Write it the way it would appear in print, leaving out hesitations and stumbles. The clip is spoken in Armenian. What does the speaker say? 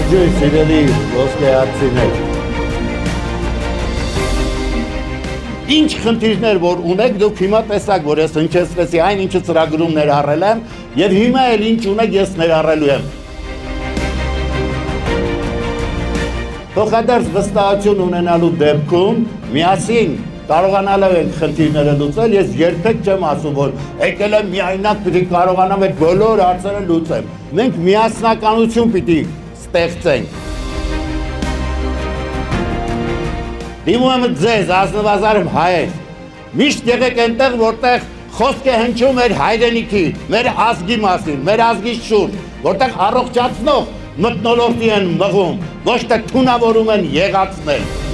Ողջույն սիրելի ոսկեհատցիներ։ Ինչ խնդիրներ որ ունեք, դուք հիմա տեսաք, որ ես հնչեցրեցի այն ինչը ծրագրում ներառել եմ, եւ հիմա էլ ինչ ունեք ես ներառելու եմ։ Փոխադարձ վստահություն ունենալու դեպքում միասին կարողանալով ենք խնդիրները լուծել, ես երբեք չեմ ասում, որ եկել եմ միայնակ պիտի կարողանամ այդ բոլոր հարցերը լուծեմ։ Մենք միասնականություն պիտի ստեղծենք։ Դիմում եմ ձեզ, ազնվազար հայեր, միշտ եղեք այնտեղ, որտեղ խոսք է հնչում մեր հայրենիքի, մեր ազգի մասին, մեր ազգի շուրջ, որտեղ առողջացնող մթնոլորտի են մղում, ոչ թե թունավորում են եղածներ։